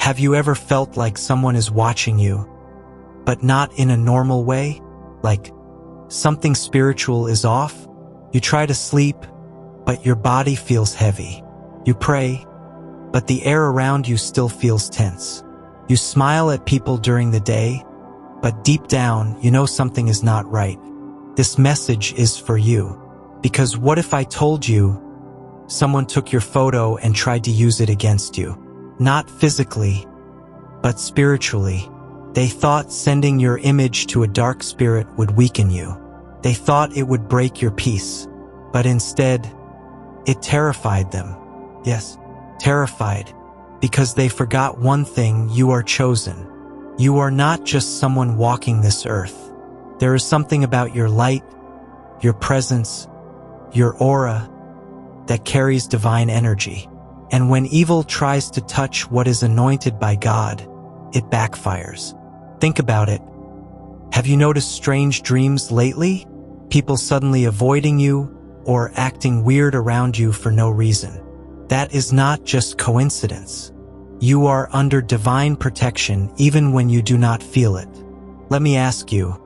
Have you ever felt like someone is watching you, but not in a normal way? Like something spiritual is off? You try to sleep, but your body feels heavy. You pray, but the air around you still feels tense. You smile at people during the day, but deep down, you know something is not right. This message is for you. Because what if I told you someone took your photo and tried to use it against you? Not physically, but spiritually. They thought sending your image to a dark spirit would weaken you. They thought it would break your peace. But instead, it terrified them. Yes, terrified. Because they forgot one thing: you are chosen. You are not just someone walking this earth. There is something about your light, your presence, your aura that carries divine energy. And when evil tries to touch what is anointed by God, it backfires. Think about it. Have you noticed strange dreams lately? People suddenly avoiding you or acting weird around you for no reason. That is not just coincidence. You are under divine protection even when you do not feel it. Let me ask you,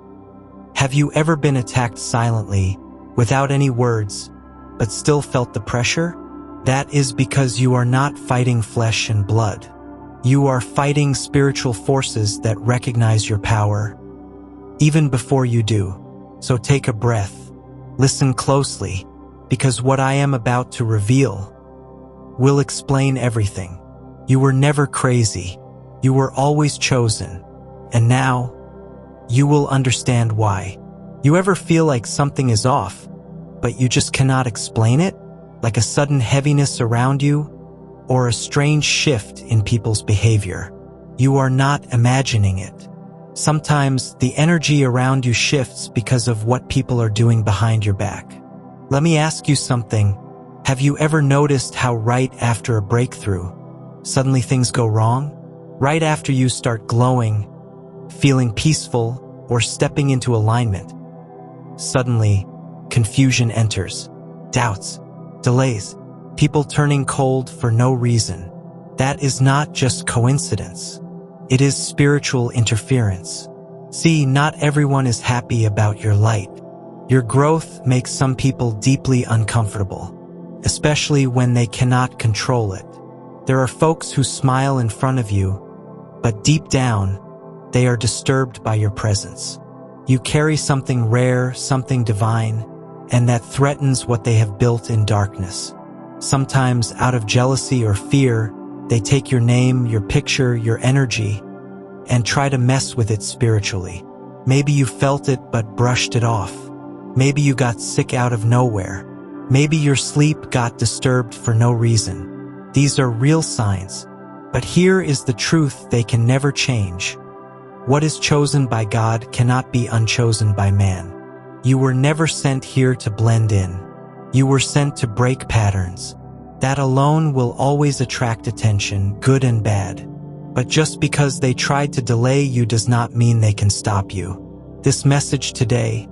have you ever been attacked silently, without any words, but still felt the pressure? That is because you are not fighting flesh and blood. You are fighting spiritual forces that recognize your power, even before you do. So take a breath, listen closely, because what I am about to reveal will explain everything. You were never crazy. You were always chosen. And now, you will understand why. You ever feel like something is off, but you just cannot explain it? Like a sudden heaviness around you, or a strange shift in people's behavior? You are not imagining it. Sometimes the energy around you shifts because of what people are doing behind your back. Let me ask you something. Have you ever noticed how right after a breakthrough, suddenly things go wrong? Right after you start glowing, feeling peaceful, or stepping into alignment, suddenly confusion enters, doubts, delays, people turning cold for no reason. That is not just coincidence. It is spiritual interference. See, not everyone is happy about your light. Your growth makes some people deeply uncomfortable, especially when they cannot control it. There are folks who smile in front of you, but deep down, they are disturbed by your presence. You carry something rare, something divine, and that threatens what they have built in darkness. Sometimes, out of jealousy or fear, they take your name, your picture, your energy, and try to mess with it spiritually. Maybe you felt it but brushed it off. Maybe you got sick out of nowhere. Maybe your sleep got disturbed for no reason. These are real signs. But here is the truth: they can never change. What is chosen by God cannot be unchosen by man. You were never sent here to blend in. You were sent to break patterns. That alone will always attract attention, good and bad. But just because they tried to delay you does not mean they can stop you. This message today,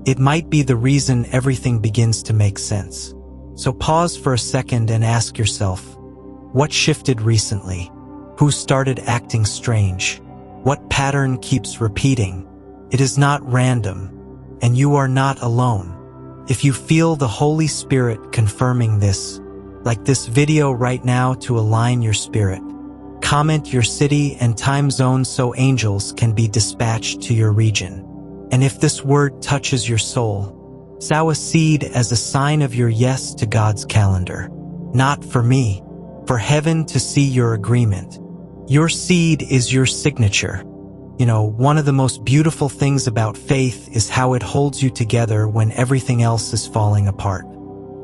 it might be the reason everything begins to make sense. So pause for a second and ask yourself, what shifted recently? Who started acting strange? What pattern keeps repeating? It is not random, and you are not alone. If you feel the Holy Spirit confirming this, like this video right now to align your spirit, comment your city and time zone so angels can be dispatched to your region. And if this word touches your soul, sow a seed as a sign of your yes to God's calendar. Not for me, for heaven to see your agreement. Your seed is your signature. You know, one of the most beautiful things about faith is how it holds you together when everything else is falling apart.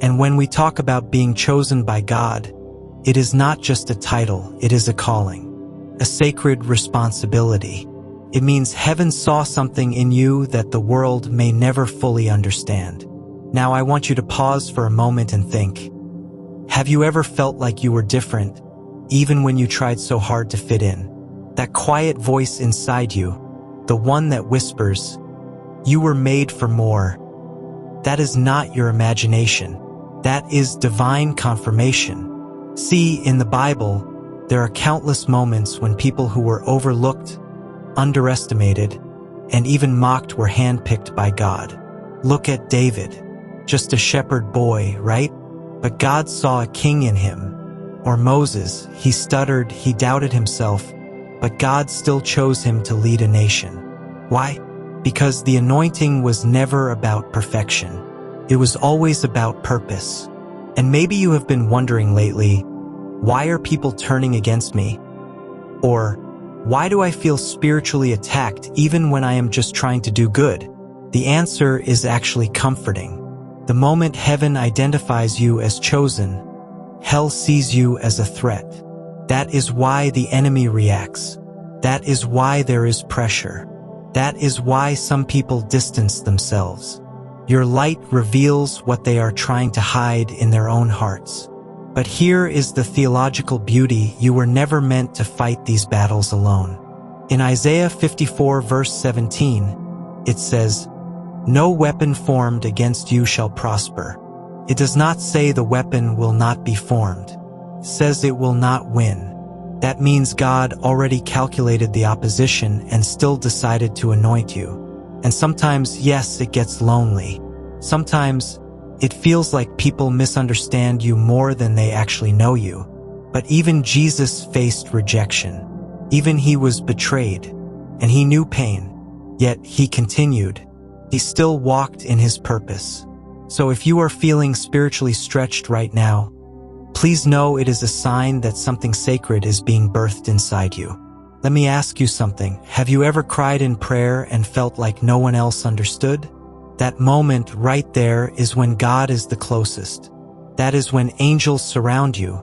And when we talk about being chosen by God, it is not just a title, it is a calling, a sacred responsibility. It means heaven saw something in you that the world may never fully understand. Now I want you to pause for a moment and think. Have you ever felt like you were different, even when you tried so hard to fit in? That quiet voice inside you, the one that whispers, "You were made for more." That is not your imagination. That is divine confirmation. See, in the Bible, There are countless moments when people who were overlooked, underestimated, and even mocked were handpicked by God. Look at David, just a shepherd boy, right? But God saw a king in him. Or Moses, he stuttered, he doubted himself, but God still chose him to lead a nation. Why? Because the anointing was never about perfection. It was always about purpose. And maybe you have been wondering lately, why are people turning against me? Or, why do I feel spiritually attacked even when I am just trying to do good? The answer is actually comforting. The moment heaven identifies you as chosen, hell sees you as a threat. That is why the enemy reacts. That is why there is pressure. That is why some people distance themselves. Your light reveals what they are trying to hide in their own hearts. But here is the theological beauty: you were never meant to fight these battles alone. In Isaiah 54 verse 17, it says, "No weapon formed against you shall prosper." It does not say the weapon will not be formed. It says it will not win. That means God already calculated the opposition and still decided to anoint you. And sometimes, yes, it gets lonely. Sometimes it feels like people misunderstand you more than they actually know you. But even Jesus faced rejection. Even he was betrayed, and he knew pain. Yet he continued. He still walked in his purpose. So if you are feeling spiritually stretched right now, please know it is a sign that something sacred is being birthed inside you. Let me ask you something. Have you ever cried in prayer and felt like no one else understood? That moment right there is when God is the closest. That is when angels surround you,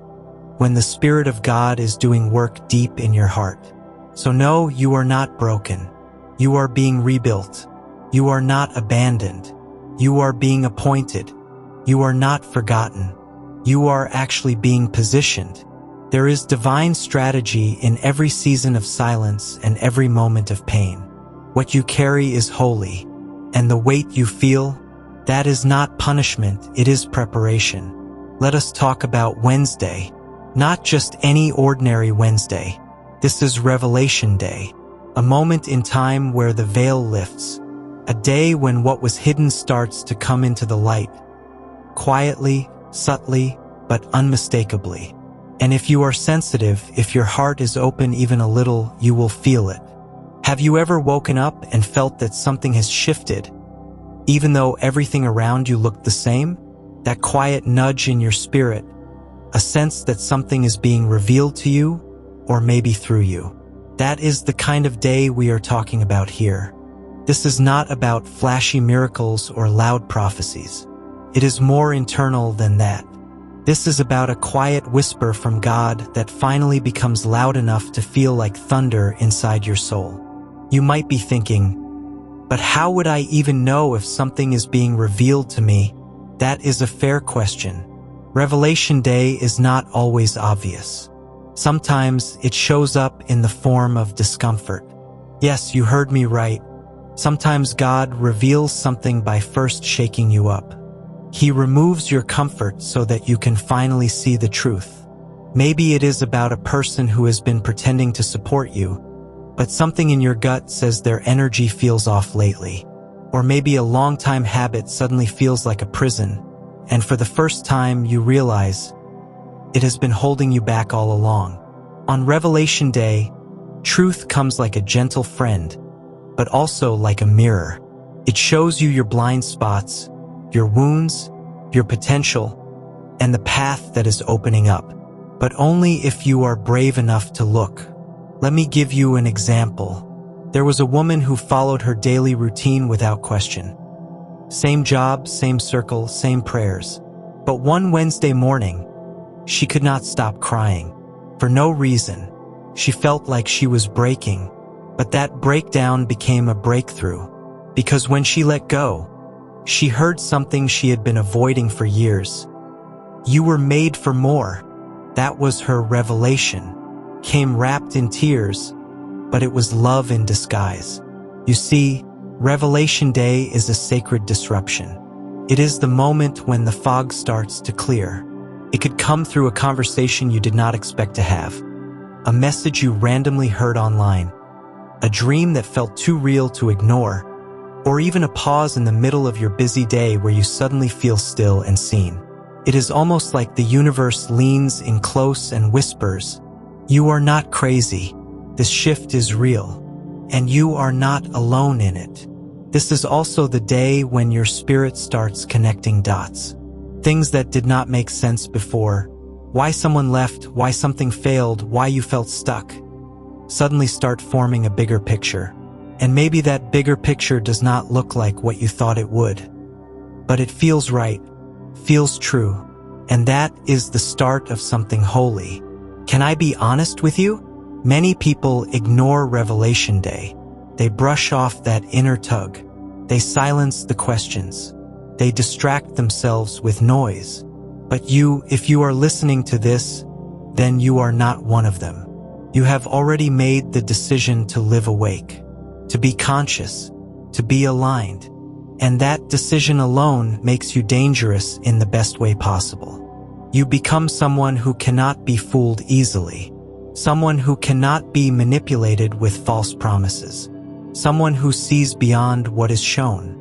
when the Spirit of God is doing work deep in your heart. So no, you are not broken. You are being rebuilt. You are not abandoned. You are being appointed. You are not forgotten. You are actually being positioned. There is divine strategy in every season of silence and every moment of pain. What you carry is holy, and the weight you feel, that is not punishment, it is preparation. Let us talk about Wednesday, not just any ordinary Wednesday. This is Revelation Day, a moment in time where the veil lifts, a day when what was hidden starts to come into the light, quietly, subtly, but unmistakably. And if you are sensitive, if your heart is open even a little, you will feel it. Have you ever woken up and felt that something has shifted, even though everything around you looked the same? That quiet nudge in your spirit, a sense that something is being revealed to you, or maybe through you. That is the kind of day we are talking about here. This is not about flashy miracles or loud prophecies. It is more internal than that. This is about a quiet whisper from God that finally becomes loud enough to feel like thunder inside your soul. You might be thinking, but how would I even know if something is being revealed to me? That is a fair question. Revelation Day is not always obvious. Sometimes it shows up in the form of discomfort. Yes, you heard me right. Sometimes God reveals something by first shaking you up. He removes your comfort so that you can finally see the truth. Maybe it is about a person who has been pretending to support you, but something in your gut says their energy feels off lately. Or maybe a long-time habit suddenly feels like a prison, and for the first time you realize it has been holding you back all along. On Revelation Day, truth comes like a gentle friend, but also like a mirror. It shows you your blind spots, your wounds, your potential, and the path that is opening up, but only if you are brave enough to look. Let me give you an example. There was a woman who followed her daily routine without question. Same job, same circle, same prayers. But one Wednesday morning, she could not stop crying. For no reason. She felt like she was breaking, but that breakdown became a breakthrough. Because when she let go, she heard something she had been avoiding for years. You were made for more. That was her revelation. Came wrapped in tears, but it was love in disguise. You see, Revelation Day is a sacred disruption. It is the moment when the fog starts to clear. It could come through a conversation you did not expect to have. a message you randomly heard online, a dream that felt too real to ignore, or even a pause in the middle of your busy day where you suddenly feel still and seen. It is almost like the universe leans in close and whispers, "You are not crazy. This shift is real, and you are not alone in it." This is also the day when your spirit starts connecting dots. Things that did not make sense before, why someone left, why something failed, why you felt stuck, suddenly start forming a bigger picture. And maybe that bigger picture does not look like what you thought it would. But it feels right, feels true, and that is the start of something holy. Can I be honest with you? Many people ignore Revelation Day. They brush off that inner tug. They silence the questions. They distract themselves with noise. But you, if you are listening to this, then you are not one of them. You have already made the decision to live awake, to be conscious, to be aligned. And that decision alone makes you dangerous in the best way possible. You become someone who cannot be fooled easily, someone who cannot be manipulated with false promises, someone who sees beyond what is shown.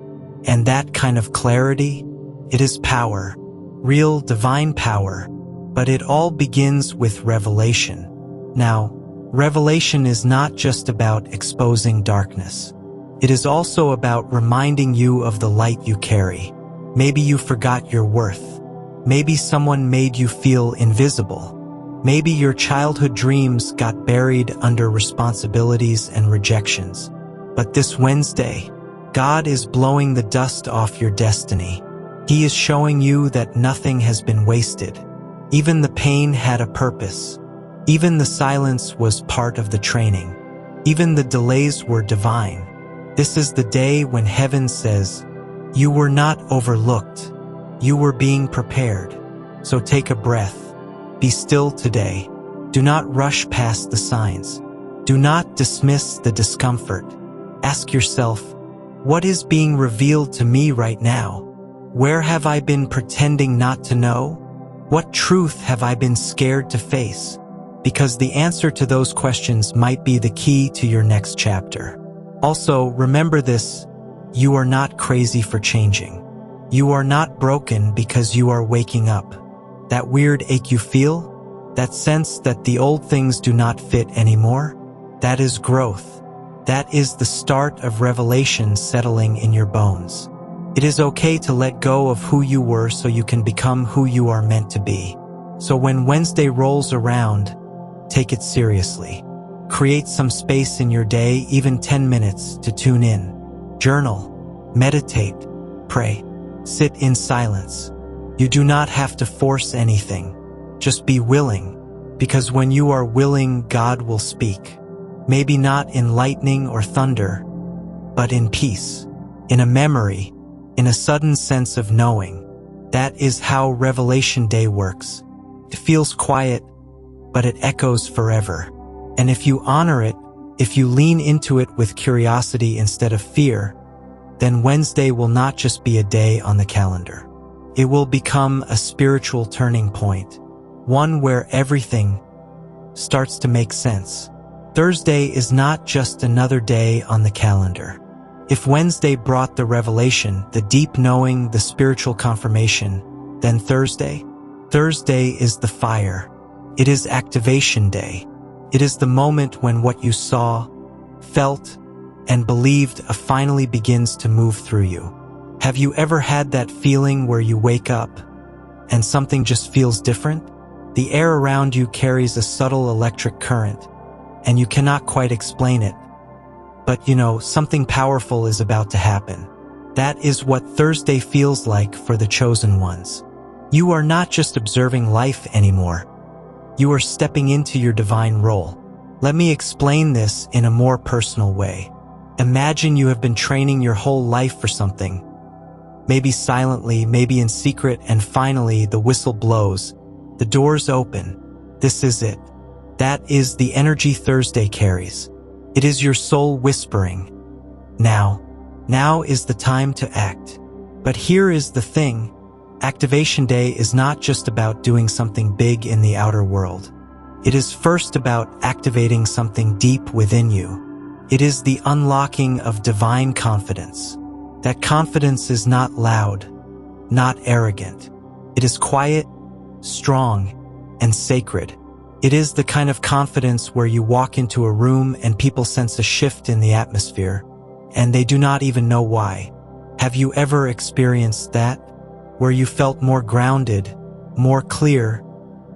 And that kind of clarity, it is power, real divine power, but it all begins with revelation. Now, revelation is not just about exposing darkness. It is also about reminding you of the light you carry. Maybe you forgot your worth. Maybe someone made you feel invisible. Maybe your childhood dreams got buried under responsibilities and rejections. But this Wednesday, God is blowing the dust off your destiny. He is showing you that nothing has been wasted. Even the pain had a purpose. Even the silence was part of the training. Even the delays were divine. This is the day when heaven says, "You were not overlooked. You were being prepared." So take a breath. Be still today. Do not rush past the signs. Do not dismiss the discomfort. Ask yourself, what is being revealed to me right now? Where have I been pretending not to know? What truth have I been scared to face? Because the answer to those questions might be the key to your next chapter. Also, remember this, you are not crazy for changing. You are not broken because you are waking up. That weird ache you feel, that sense that the old things do not fit anymore, that is growth. That is the start of revelation settling in your bones. It is okay to let go of who you were so you can become who you are meant to be. So when Wednesday rolls around, take it seriously. Create some space in your day, even 10 minutes, to tune in. Journal, meditate, pray, sit in silence. You do not have to force anything. Just be willing, because when you are willing, God will speak. Maybe not in lightning or thunder, but in peace, in a memory, in a sudden sense of knowing. That is how Revelation Day works. It feels quiet, but it echoes forever. And if you honor it, if you lean into it with curiosity instead of fear, then Wednesday will not just be a day on the calendar. It will become a spiritual turning point, one where everything starts to make sense. Thursday is not just another day on the calendar. If Wednesday brought the revelation, the deep knowing, the spiritual confirmation, then Thursday is the fire. It is activation day. It is the moment when what you saw, felt, and believed finally begins to move through you. Have you ever had that feeling where you wake up and something just feels different? The air around you carries a subtle electric current, and you cannot quite explain it. But you know, something powerful is about to happen. That is what Thursday feels like for the chosen ones. You are not just observing life anymore. You are stepping into your divine role. Let me explain this in a more personal way. Imagine you have been training your whole life for something. Maybe silently, maybe in secret, and finally the whistle blows. The doors open. This is it. That is the energy Thursday carries. It is your soul whispering, now is the time to act. But here is the thing. Activation Day is not just about doing something big in the outer world. It is first about activating something deep within you. It is the unlocking of divine confidence. That confidence is not loud, not arrogant. It is quiet, strong, and sacred. It is the kind of confidence where you walk into a room and people sense a shift in the atmosphere, and they do not even know why. Have you ever experienced that? Where you felt more grounded, more clear,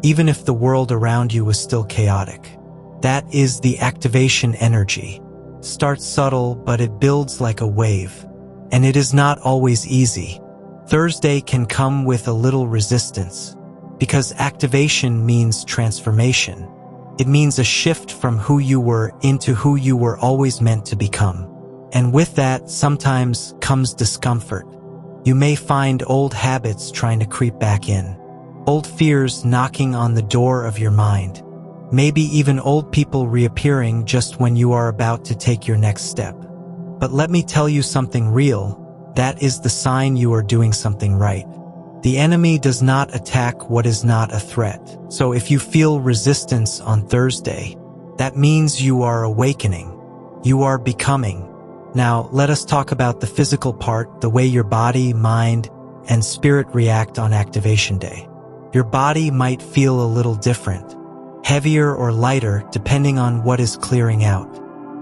even if the world around you was still chaotic? That is the activation energy. Starts subtle, but it builds like a wave. And it is not always easy. Thursday can come with a little resistance, because activation means transformation. It means a shift from who you were into who you were always meant to become. And with that, sometimes comes discomfort. You may find old habits trying to creep back in, old fears knocking on the door of your mind, maybe even old people reappearing just when you are about to take your next step. But let me tell you something real. That is the sign you are doing something right. The enemy does not attack what is not a threat. So if you feel resistance on Thursday, that means you are awakening. You are becoming. Now, let us talk about the physical part, the way your body, mind, and spirit react on activation day. Your body might feel a little different, heavier or lighter depending on what is clearing out.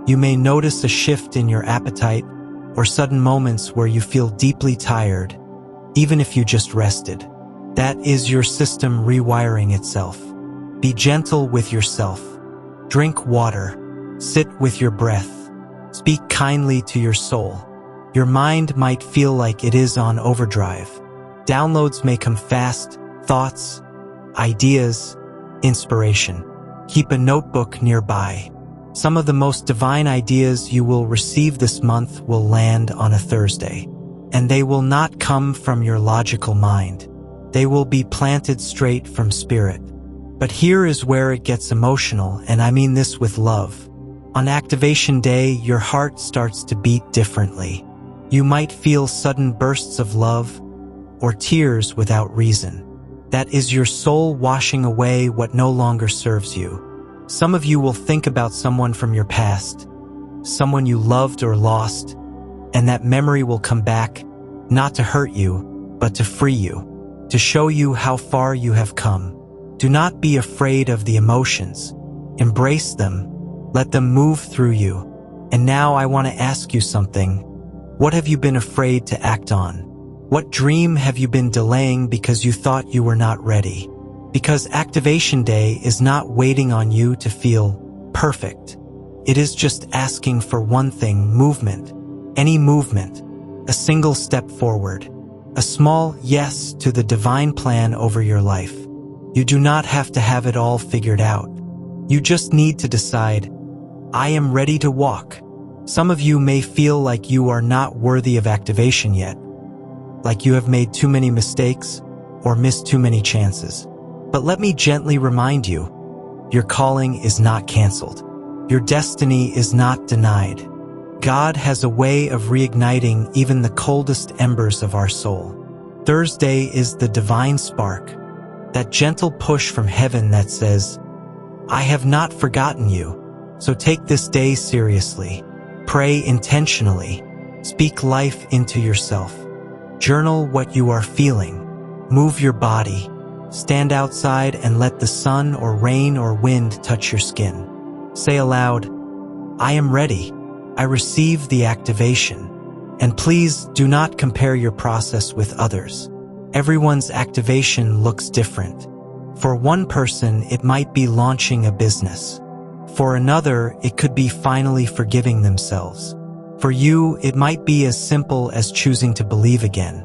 You may notice a shift in your appetite or sudden moments where you feel deeply tired, even if you just rested. That is your system rewiring itself. Be gentle with yourself. Drink water. Sit with your breath. Speak kindly to your soul. Your mind might feel like it is on overdrive. Downloads may come fast, thoughts, ideas, inspiration. Keep a notebook nearby. Some of the most divine ideas you will receive this month will land on a Thursday. And they will not come from your logical mind. They will be planted straight from spirit. But here is where it gets emotional, and I mean this with love. On activation day, your heart starts to beat differently. You might feel sudden bursts of love or tears without reason. That is your soul washing away what no longer serves you. Some of you will think about someone from your past, someone you loved or lost, and that memory will come back, not to hurt you, but to free you, to show you how far you have come. Do not be afraid of the emotions. Embrace them. Let them move through you. And now I want to ask you something. What have you been afraid to act on? What dream have you been delaying because you thought you were not ready? Because activation day is not waiting on you to feel perfect. It is just asking for one thing: movement. Any movement. A single step forward. A small yes to the divine plan over your life. You do not have to have it all figured out. You just need to decide, I am ready to walk. Some of you may feel like you are not worthy of activation yet, like you have made too many mistakes or missed too many chances. But let me gently remind you, your calling is not canceled. Your destiny is not denied. God has a way of reigniting even the coldest embers of our soul. Thursday is the divine spark, that gentle push from heaven that says, I have not forgotten you. So take this day seriously. Pray intentionally. Speak life into yourself. Journal what you are feeling. Move your body. Stand outside and let the sun or rain or wind touch your skin. Say aloud, I am ready. I receive the activation. And please do not compare your process with others. Everyone's activation looks different. For one person, it might be launching a business. For another, it could be finally forgiving themselves. For you, it might be as simple as choosing to believe again.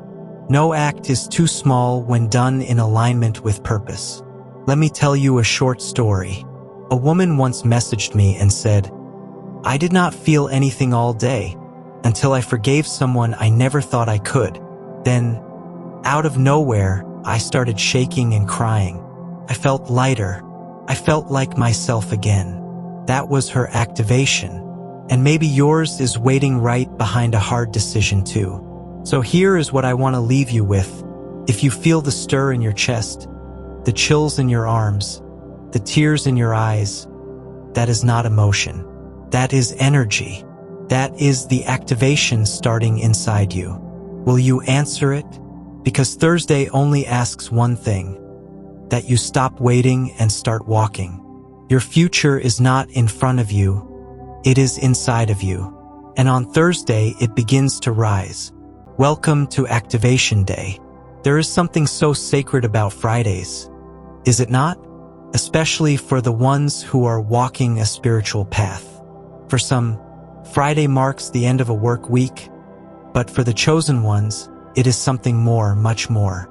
No act is too small when done in alignment with purpose. Let me tell you a short story. A woman once messaged me and said, I did not feel anything all day until I forgave someone I never thought I could. Then, out of nowhere, I started shaking and crying. I felt lighter. I felt like myself again. That was her activation. And maybe yours is waiting right behind a hard decision too. So here is what I want to leave you with. If you feel the stir in your chest, the chills in your arms, the tears in your eyes, that is not emotion. That is energy. That is the activation starting inside you. Will you answer it? Because Thursday only asks one thing, that you stop waiting and start walking. Your future is not in front of you, it is inside of you. And on Thursday, it begins to rise. Welcome to Activation Day. There is something so sacred about Fridays, is it not? Especially for the ones who are walking a spiritual path. For some, Friday marks the end of a work week, but for the chosen ones, it is something more, much more.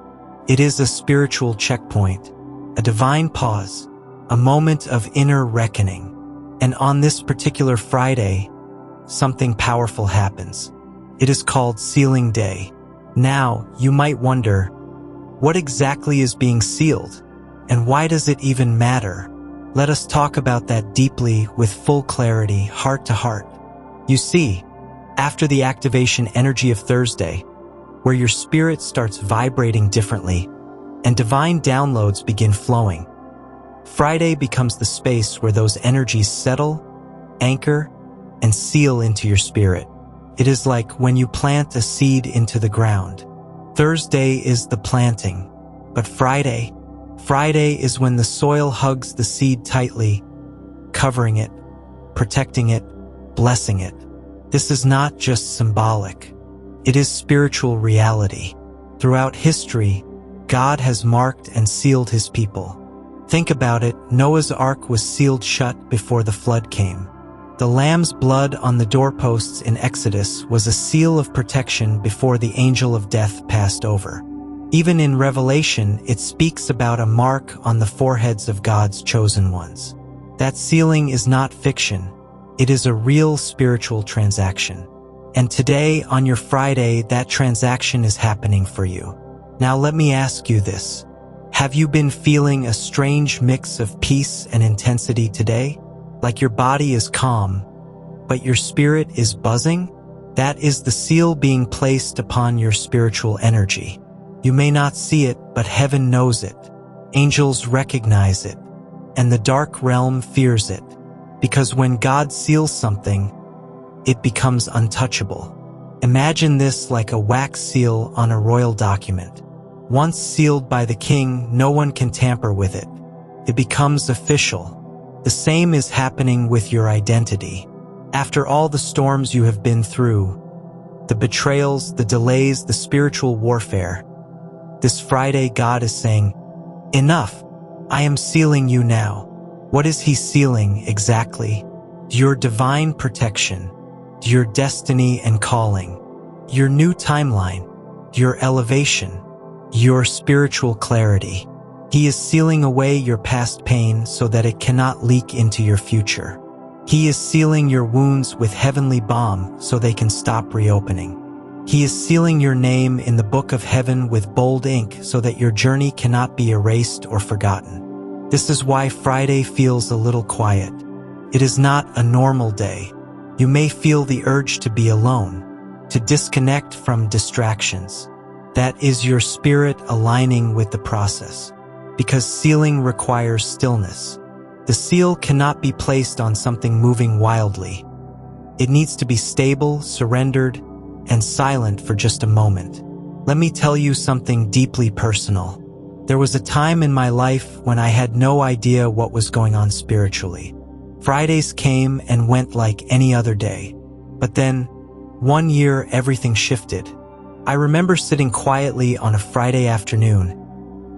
It is a spiritual checkpoint, a divine pause, a moment of inner reckoning. And on this particular Friday, something powerful happens. It is called Sealing Day. Now, you might wonder, what exactly is being sealed? And why does it even matter? Let us talk about that deeply with full clarity, heart to heart. You see, after the activation energy of Thursday, where your spirit starts vibrating differently and divine downloads begin flowing, Friday becomes the space where those energies settle, anchor, and seal into your spirit. It is like when you plant a seed into the ground. Thursday is the planting, but Friday is when the soil hugs the seed tightly, covering it, protecting it, blessing it. This is not just symbolic. It is spiritual reality. Throughout history, God has marked and sealed his people. Think about it, Noah's Ark was sealed shut before the flood came. The lamb's blood on the doorposts in Exodus was a seal of protection before the angel of death passed over. Even in Revelation, it speaks about a mark on the foreheads of God's chosen ones. That sealing is not fiction. It is a real spiritual transaction. And today, on your Friday, that transaction is happening for you. Now let me ask you this. Have you been feeling a strange mix of peace and intensity today? Like your body is calm, but your spirit is buzzing? That is the seal being placed upon your spiritual energy. You may not see it, but heaven knows it. Angels recognize it, and the dark realm fears it. Because when God seals something, it becomes untouchable. Imagine this like a wax seal on a royal document. Once sealed by the king, no one can tamper with it. It becomes official. The same is happening with your identity. After all the storms you have been through, the betrayals, the delays, the spiritual warfare, this Friday God is saying, enough, I am sealing you now. What is he sealing exactly? Your divine protection, your destiny and calling, your new timeline, your elevation, your spiritual clarity. He is sealing away your past pain so that it cannot leak into your future. He is sealing your wounds with heavenly balm so they can stop reopening. He is sealing your name in the book of heaven with bold ink so that your journey cannot be erased or forgotten. This is why Friday feels a little quiet. It is not a normal day. You may feel the urge to be alone, to disconnect from distractions. That is your spirit aligning with the process. Because sealing requires stillness. The seal cannot be placed on something moving wildly. It needs to be stable, surrendered, and silent for just a moment. Let me tell you something deeply personal. There was a time in my life when I had no idea what was going on spiritually. Fridays came and went like any other day. But then, one year, everything shifted. I remember sitting quietly on a Friday afternoon,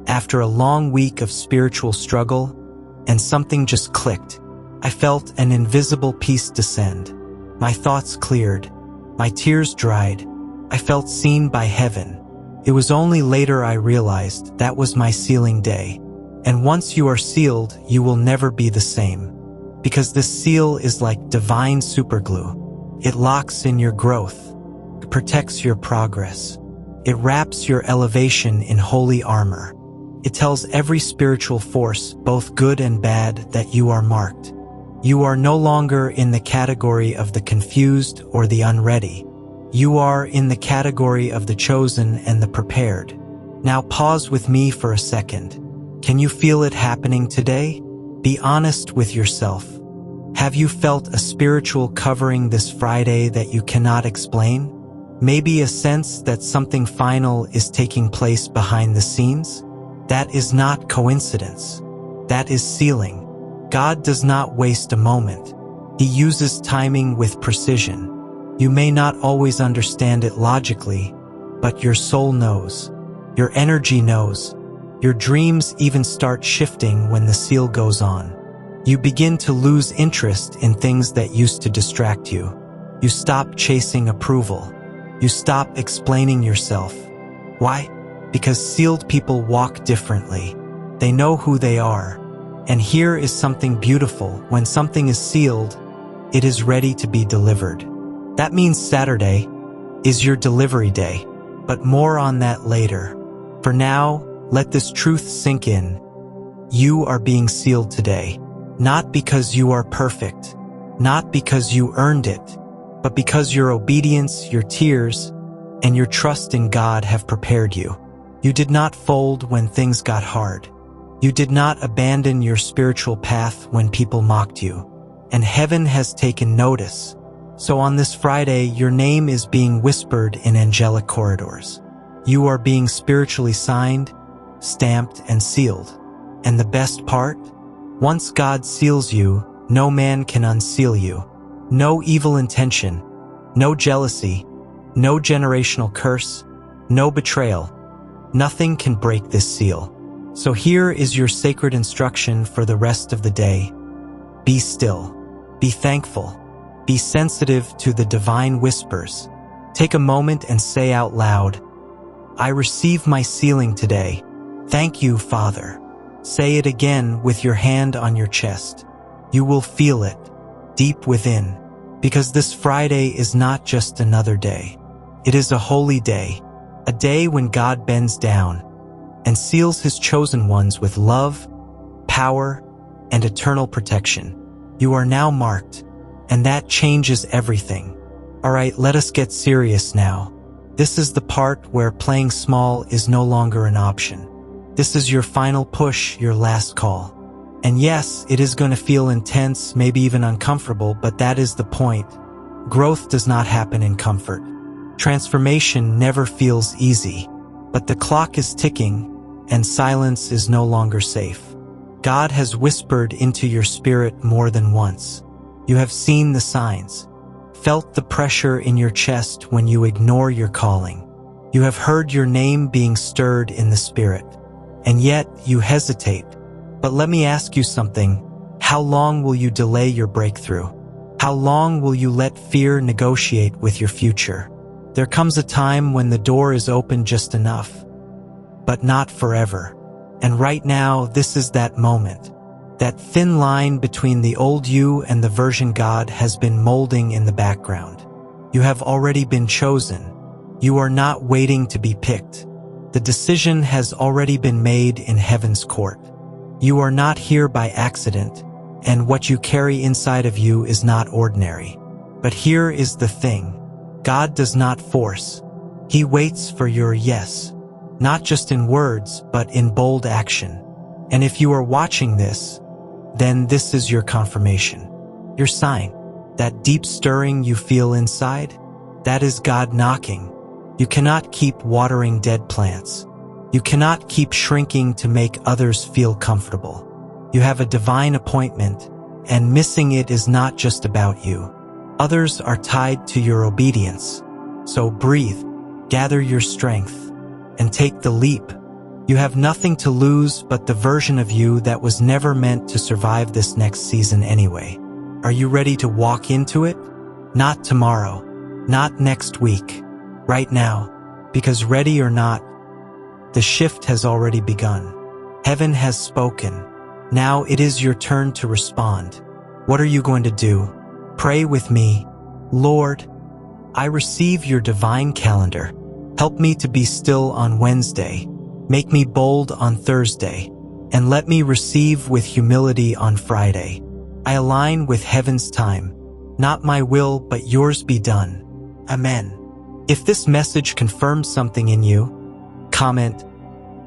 after a long week of spiritual struggle, and something just clicked. I felt an invisible peace descend. My thoughts cleared. My tears dried. I felt seen by heaven. It was only later I realized that was my sealing day. And once you are sealed, you will never be the same. Because this seal is like divine superglue. It locks in your growth. It protects your progress. It wraps your elevation in holy armor. It tells every spiritual force, both good and bad, that you are marked. You are no longer in the category of the confused or the unready. You are in the category of the chosen and the prepared. Now pause with me for a second. Can you feel it happening today? Be honest with yourself. Have you felt a spiritual covering this Friday that you cannot explain? Maybe a sense that something final is taking place behind the scenes? That is not coincidence. That is sealing. God does not waste a moment. He uses timing with precision. You may not always understand it logically, but your soul knows. Your energy knows. Your dreams even start shifting when the seal goes on. You begin to lose interest in things that used to distract you. You stop chasing approval. You stop explaining yourself. Why? Because sealed people walk differently. They know who they are. And here is something beautiful. When something is sealed, it is ready to be delivered. That means Saturday is your delivery day, but more on that later. For now, let this truth sink in. You are being sealed today, not because you are perfect, not because you earned it, but because your obedience, your tears, and your trust in God have prepared you. You did not fold when things got hard. You did not abandon your spiritual path when people mocked you. And heaven has taken notice. So on this Friday, your name is being whispered in angelic corridors. You are being spiritually signed, stamped, and sealed. And the best part? Once God seals you, no man can unseal you. No evil intention, no jealousy, no generational curse, no betrayal. Nothing can break this seal. So here is your sacred instruction for the rest of the day. Be still. Be thankful. Be sensitive to the divine whispers. Take a moment and say out loud, I receive my sealing today. Thank you, Father. Say it again with your hand on your chest. You will feel it deep within, because this Friday is not just another day. It is a holy day, a day when God bends down and seals his chosen ones with love, power, and eternal protection. You are now marked, and that changes everything. All right, let us get serious now. This is the part where playing small is no longer an option. This is your final push, your last call. And yes, it is going to feel intense, maybe even uncomfortable, but that is the point. Growth does not happen in comfort. Transformation never feels easy, but the clock is ticking, and silence is no longer safe. God has whispered into your spirit more than once. You have seen the signs, felt the pressure in your chest when you ignore your calling. You have heard your name being stirred in the spirit, and yet you hesitate. But let me ask you something. How long will you delay your breakthrough? How long will you let fear negotiate with your future? There comes a time when the door is open just enough, but not forever. And right now, this is that moment. That thin line between the old you and the version God has been molding in the background. You have already been chosen. You are not waiting to be picked. The decision has already been made in heaven's court. You are not here by accident, and what you carry inside of you is not ordinary. But here is the thing. God does not force. He waits for your yes. Not just in words, but in bold action. And if you are watching this, then this is your confirmation. Your sign. That deep stirring you feel inside, that is God knocking. You cannot keep watering dead plants. You cannot keep shrinking to make others feel comfortable. You have a divine appointment, and missing it is not just about you. Others are tied to your obedience. So breathe, gather your strength, and take the leap. You have nothing to lose but the version of you that was never meant to survive this next season anyway. Are you ready to walk into it? Not tomorrow, not next week, right now, because ready or not, the shift has already begun. Heaven has spoken. Now it is your turn to respond. What are you going to do? Pray with me. Lord, I receive your divine calendar. Help me to be still on Wednesday. Make me bold on Thursday. And let me receive with humility on Friday. I align with heaven's time. Not my will, but yours be done. Amen. If this message confirms something in you, comment,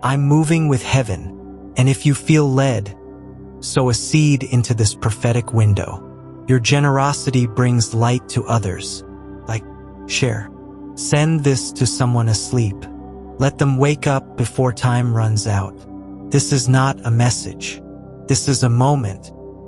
I'm moving with heaven. And if you feel led, Sow a seed into this prophetic window. Your generosity brings light to others. Like, share. Send this to someone asleep. Let them wake up before time runs out. This is not a message. This is a moment.